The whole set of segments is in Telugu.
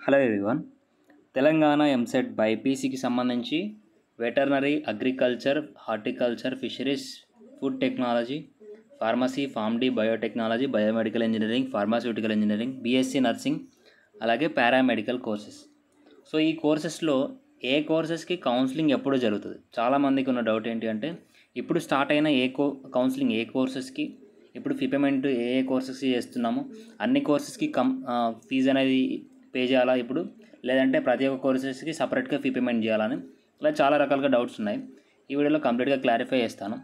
Hello everyone. తెలంగాణ ఎంసెట్ బైపీసీకి సంబంధించి veterinary, agriculture, horticulture, fisheries, food technology, pharmacy, pharm D, biotechnology, biomedical engineering, pharmaceutical engineering, BSc nursing, అలాగే పారామెడికల్ కోర్సెస్. సో ఈ కోర్సెస్లో ఏ కోర్సెస్కి కౌన్సిలింగ్ ఎప్పుడు జరుగుతుంది? చాలామందికి ఉన్న డౌట్ ఏంటి అంటే, ఇప్పుడు స్టార్ట్ అయిన కౌన్సిలింగ్ ఏ కోర్సెస్కి, ఇప్పుడు ఫీ పేమెంట్ ఏ కోర్సెస్కి చేస్తున్నాము, అన్ని కోర్సెస్కి ఫీజు అనేది పే చేయాలా ఇప్పుడు, లేదంటే ప్రతి ఒక్క కోర్సెస్కి సపరేట్గా ఫీ పేమెంట్ చేయాలని, ఇలా చాలా రకాలుగా డౌట్స్ ఉన్నాయి. ఈ వీడియోలో కంప్లీట్గా క్లారిఫై చేస్తాను.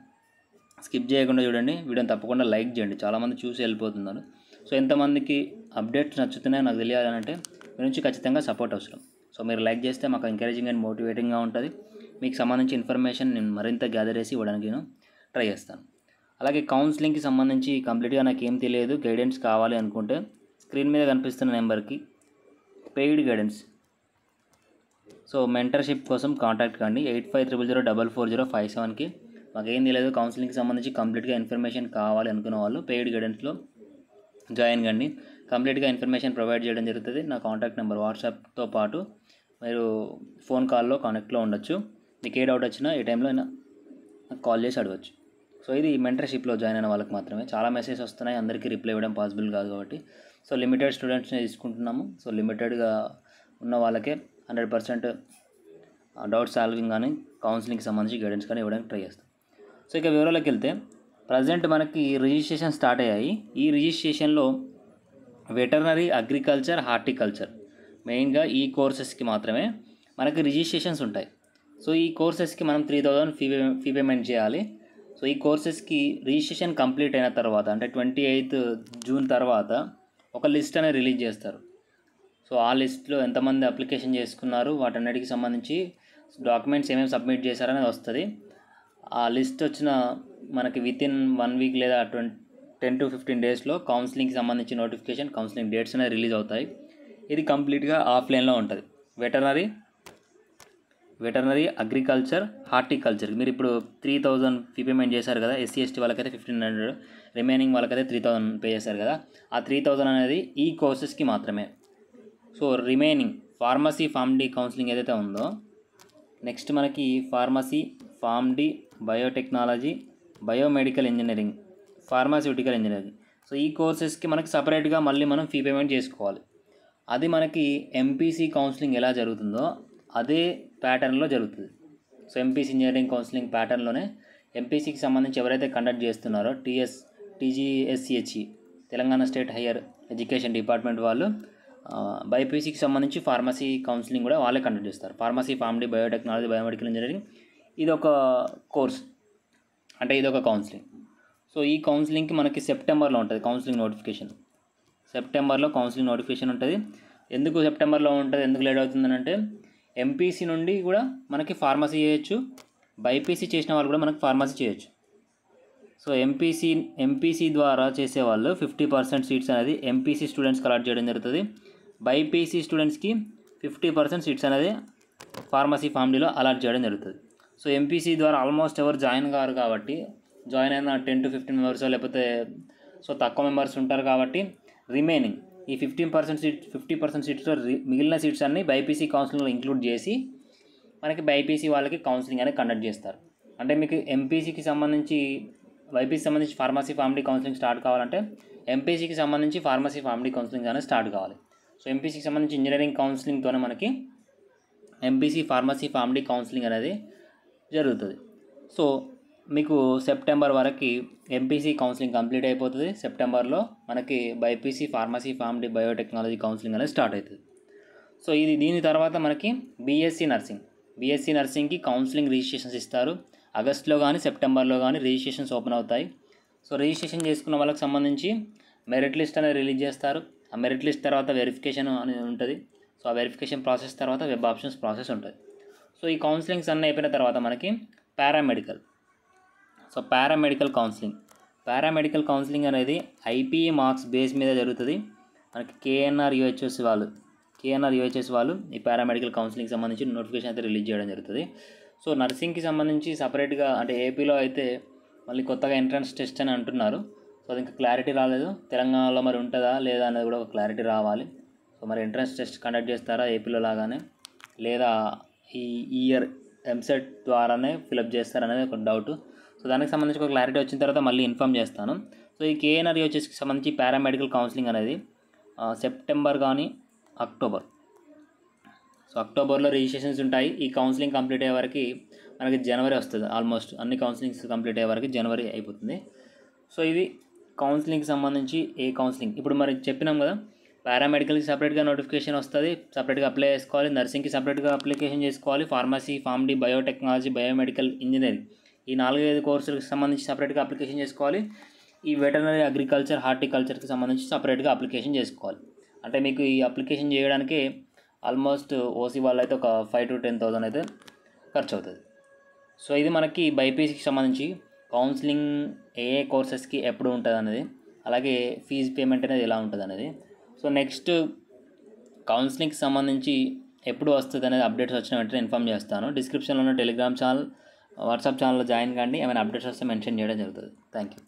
స్కిప్ చేయకుండా చూడండి, వీడియోని తప్పకుండా లైక్ చేయండి. చాలామంది చూసి వెళ్ళిపోతున్నారు. సో ఎంతమందికి అప్డేట్స్ నచ్చుతున్నాయో నాకు తెలియాలంటే మీ నుంచి ఖచ్చితంగా సపోర్ట్ అవసరం. సో మీరు లైక్ చేస్తే మాకు ఎంకరేజింగ్ అండ్ మోటివేటింగ్గా ఉంటుంది. మీకు సంబంధించి ఇన్ఫర్మేషన్ నేను మరింత గ్యాదర్ చేసి ఇవ్వడానికి నేను ట్రై చేస్తాను. అలాగే కౌన్సిలింగ్కి సంబంధించి కంప్లీట్గా నాకు ఏం తెలియదు, గైడెన్స్ కావాలి అనుకుంటే స్క్రీన్ మీద కనిపిస్తున్న నెంబర్కి పెయిడ్ గైడెన్స్, సో మెంటర్షిప్ కోసం కాంటాక్ట్ కండి 8500044057కి. మాకేం తెలియదు, కౌన్సిలింగ్కి సంబంధించి కంప్లీట్గా ఇన్ఫర్మేషన్ కావాలి అనుకున్న వాళ్ళు పెయిడ్ గైడెన్స్లో జాయిన్ కండి. కంప్లీట్గా ఇన్ఫర్మేషన్ ప్రొవైడ్ చేయడం జరుగుతుంది. నా కాంటాక్ట్ నెంబర్ వాట్సాప్తో పాటు మీరు ఫోన్ కాల్లో కాంటాక్ట్లో ఉండొచ్చు. మీకు ఏ డౌట్ వచ్చినా ఏ టైంలో అయినా నాకు కాల్ చేసి అడగచ్చు. సో ఇది మెంటర్షిప్లో జాయిన్ అయిన వాళ్ళకి మాత్రమే. చాలా మెసేజ్ వస్తున్నాయి, అందరికీ రిప్లై ఇవ్వడం పాసిబుల్ కాదు కాబట్టి సో లిమిటెడ్ స్టూడెంట్స్ని తీసుకుంటున్నాము. సో లిమిటెడ్గా ఉన్న వాళ్ళకే 100% డౌట్ సాల్వింగ్ కానీ కౌన్సిలింగ్కి సంబంధించి గైడెన్స్ కానీ ఇవ్వడానికి ట్రై చేస్తాం. సో ఇక వివరాలకు వెళ్తే, ప్రజెంట్ మనకి రిజిస్ట్రేషన్ స్టార్ట్ అయ్యాయి. ఈ రిజిస్ట్రేషన్లో వెటర్నరీ, అగ్రికల్చర్, హార్టికల్చర్ మెయిన్గా ఈ కోర్సెస్కి మాత్రమే మనకి రిజిస్ట్రేషన్స్ ఉంటాయి. సో ఈ కోర్సెస్కి మనం 3000 ఫీ పేమెంట్ చేయాలి. సో ఈ కోర్సెస్కి రిజిస్ట్రేషన్ కంప్లీట్ అయిన తర్వాత, అంటే 28 జూన్ తర్వాత ఒక లిస్ట్ అనేది రిలీజ్ చేస్తారు. సో ఆ లిస్ట్లో ఎంతమంది అప్లికేషన్ చేసుకున్నారు, వాటన్నిటికి సంబంధించి డాక్యుమెంట్స్ ఏమేమి సబ్మిట్ చేశారనేది వస్తుంది. ఆ లిస్ట్ వచ్చిన మనకి వితిన్ 1 వీక్ లేదా 10 to 15 డేస్లో కౌన్సిలింగ్కి సంబంధించి నోటిఫికేషన్, కౌన్సిలింగ్ డేట్స్ అనేవి రిలీజ్ అవుతాయి. ఇది కంప్లీట్గా ఆఫ్లైన్లో ఉంటుంది. వెటర్నరీ, అగ్రికల్చర్, హార్టికల్చర్ మీరు ఇప్పుడు 3000 ఫీ పేమెంట్ చేశారు కదా. ఎస్సీ ఎస్టీ వాళ్ళకైతే 1500, రిమైనింగ్ వాళ్ళకైతే 3000 పే చేశారు కదా. ఆ 3000 అనేది ఈ కోర్సెస్కి మాత్రమే. So remaining pharmacy, PharmD counselling ఏదైతే ఉందో, నెక్స్ట్ మనకి pharmacy, pharm D, biotechnology, biomedical engineering, pharmaceutical engineering, so ఈ కోర్సెస్కి మనకి సపరేట్గా మళ్ళీ మనం ఫీ పేమెంట్ చేసుకోవాలి. అది మనకి ఎంపీసీ కౌన్సిలింగ్ ఎలా జరుగుతుందో అదే ప్యాటర్న్లో జరుగుతుంది. సో ఎంపీసీ ఇంజనీరింగ్ కౌన్సిలింగ్ ప్యాటర్న్లోనే ఎంపీసీకి సంబంధించి ఎవరైతే కండక్ట్ చేస్తున్నారో TGSCHE, Telangana state higher education department వాళ్ళు, బైపీసీకి సంబంధించి ఫార్మసీ కౌన్సిలింగ్ కూడా వాళ్ళే కండక్ట్ చేస్తారు. Pharmacy, pharm D, biotechnology, biomedical engineering ఇదొక కోర్స్, అంటే ఇదొక కౌన్సిలింగ్. సో ఈ కౌన్సిలింగ్కి మనకి సెప్టెంబర్లో ఉంటుంది కౌన్సిలింగ్ నోటిఫికేషన్. సెప్టెంబర్లో కౌన్సిలింగ్ నోటిఫికేషన్ ఉంటుంది. ఎందుకు సెప్టెంబర్లో ఉంటుంది, ఎందుకు లేట్ అవుతుందని అంటే, ఎంపీసీ నుండి కూడా మనకి ఫార్మసీ చేయొచ్చు, బైపీసీ చేసిన వాళ్ళు కూడా మనకి ఫార్మసీ చేయొచ్చు. సో ఎంపీసీ ద్వారా చేసేవాళ్ళు 50% సీట్స్ అనేది ఎంపీసీ స్టూడెంట్స్కి అలాట్ చేయడం జరుగుతుంది. బైపీసీ స్టూడెంట్స్కి 50% సీట్స్ అనేది ఫార్మసీ, ఫార్మ్డీలో అలాట్ చేయడం జరుగుతుంది. సో ఎంపీసీ ద్వారా ఆల్మోస్ట్ ఎవరు జాయిన్ కారు కాబట్టి, జాయిన్ అయిన 10 to 15 మెంబర్స్ లేకపోతే సో తక్కువ మెంబర్స్ ఉంటారు కాబట్టి, రిమైనింగ్ ఈ 50% సీట్స్లో మిగిలిన సీట్స్ అన్నీ బైపీసీ కౌన్సిలింగ్లో ఇంక్లూడ్ చేసి మనకి బైపీసీ వాళ్ళకి కౌన్సిలింగ్ అనేది కండక్ట్ చేస్తారు. అంటే మీకు ఎంపీసీకి సంబంధించి, బైపీసీకి సంబంధించి ఫార్మసీ, ఫార్మ్డీ కౌన్సిలింగ్ స్టార్ట్ కావాలంటే ఎంపీసీకి సంబంధించి ఫార్మసీ, ఫార్మ్డీ కౌన్సిలింగ్ అనేది స్టార్ట్ కావాలి. సో ఎంపీసీకి సంబంధించి ఇంజనీరింగ్ కౌన్సిలింగ్తోనే మనకి ఎంపీసీ, ఫార్మసీ, ఫార్మ్డీ కౌన్సిలింగ్ అనేది జరుగుతుంది. సో మీకు సెప్టెంబర్ వరకు ఎంపీసీ కౌన్సిలింగ్ కంప్లీట్ అయిపోతుంది. సెప్టెంబర్లో మనకి BiPC, pharmacy, pharm D, biotechnology counselling అనేది స్టార్ట్ అవుతుంది. సో దీని తర్వాత మనకి బీఎస్సీ నర్సింగ్కి కౌన్సిలింగ్ రిజిస్ట్రేషన్స్ ఇస్తారు. ఆగస్టులో కానీ సెప్టెంబర్లో కానీ రిజిస్ట్రేషన్స్ ఓపెన్ అవుతాయి. సో రిజిస్ట్రేషన్ చేసుకున్న వాళ్ళకి సంబంధించి మెరిట్ లిస్ట్ అనేది రిలీజ్ చేస్తారు. ఆ మెరిట్ లిస్ట్ తర్వాత వెరిఫికేషన్ అనేది ఉంటుంది. సో ఆ వెరిఫికేషన్ ప్రాసెస్ తర్వాత వెబ్ ఆప్షన్స్ ప్రాసెస్ ఉంటుంది. సో ఈ కౌన్సిలింగ్స్ అన్నీ అయిపోయిన తర్వాత మనకి పారామెడికల్ కౌన్సిలింగ్ అనేది ఐపీఈ మార్క్స్ బేస్ మీద జరుగుతుంది. మనకి కేఎన్ఆర్ యూహెచ్ఎస్ వాళ్ళు ఈ పారామెడికల్ కౌన్సిలింగ్కి సంబంధించి నోటిఫికేషన్ అయితే రిలీజ్ చేయడం జరుగుతుంది. సో నర్సింగ్కి సంబంధించి సపరేట్గా, అంటే ఏపీలో అయితే మళ్ళీ కొత్తగా ఎంట్రన్స్ టెస్ట్ అని అంటున్నారు. సో అది ఇంకా క్లారిటీ రాలేదు. తెలంగాణలో మరి ఉంటుందా లేదా అనేది కూడా ఒక క్లారిటీ రావాలి. సో మరి ఎంట్రన్స్ టెస్ట్ కండక్ట్ చేస్తారా ఏపీలో లాగానే, లేదా ఈ ఇయర్ ఎంసెట్ ద్వారానే ఫిలప్ చేస్తారనేది ఒక డౌట్. సో దానికి సంబంధించి ఒక క్లారిటీ వచ్చిన తర్వాత మళ్ళీ ఇన్ఫామ్ చేస్తాను. సో ఈ కేఎన్ఆర్ఈ వచ్చేసి సంబంధించి పారామెడికల్ కౌన్సిలింగ్ అనేది సెప్టెంబర్ కానీ అక్టోబర్, సో అక్టోబర్లో రిజిస్ట్రేషన్స్ ఉంటాయి. ఈ కౌన్సిలింగ్ కంప్లీట్ అయ్యే వరకు మనకి జనవరి వస్తుంది. ఆల్మోస్ట్ అన్ని కౌన్సిలింగ్స్ కంప్లీట్ అయ్యే వరకు జనవరి అయిపోతుంది. సో ఇది కౌన్సిలింగ్కి సంబంధించి ఏ కౌన్సిలింగ్. ఇప్పుడు మరి చెప్పినాం కదా, పారామెడికల్కి సపరేట్గా నోటిఫికేషన్ వస్తుంది, సపరేట్గా అప్లై చేసుకోవాలి. నర్సింగ్కి సపరేట్గా అప్లికేషన్ చేసుకోవాలి. Pharmacy, PharmD, biotechnology, biomedical engineering ఈ 4-5 కోర్సులకు సంబంధించి సపరేట్గా అప్లికేషన్ చేసుకోవాలి. ఈ వెటర్నరీ, అగ్రికల్చర్, హార్టికల్చర్కి సంబంధించి సపరేట్గా అప్లికేషన్ చేసుకోవాలి. అంటే మీకు ఈ అప్లికేషన్ చేయడానికి ఆల్మోస్ట్ ఓసీ వాళ్ళు అయితే ఒక 5,000 to 10,000 అయితే ఖర్చు అవుతుంది. సో ఇది మనకి బైపీసీకి సంబంధించి కౌన్సిలింగ్ ఏ కోర్సెస్కి ఎప్పుడు ఉంటుంది అనేది, అలాగే ఫీజు పేమెంట్ అనేది ఎలా ఉంటుంది అనేది. సో నెక్స్ట్ కౌన్సిలింగ్కి సంబంధించి ఎప్పుడు వస్తుంది అనేది అప్డేట్స్ వచ్చిన వెంటనే ఇన్ఫామ్ చేస్తాను. డిస్క్రిప్షన్లో ఉన్న టెలిగ్రామ్ ఛానల్, వాట్సాప్ ఛానల్లో జాయిన్ కండి. ఏమైనా అప్డేట్స్ వస్తే మెన్షన్ చేయడం జరుగుతుంది. Thank you.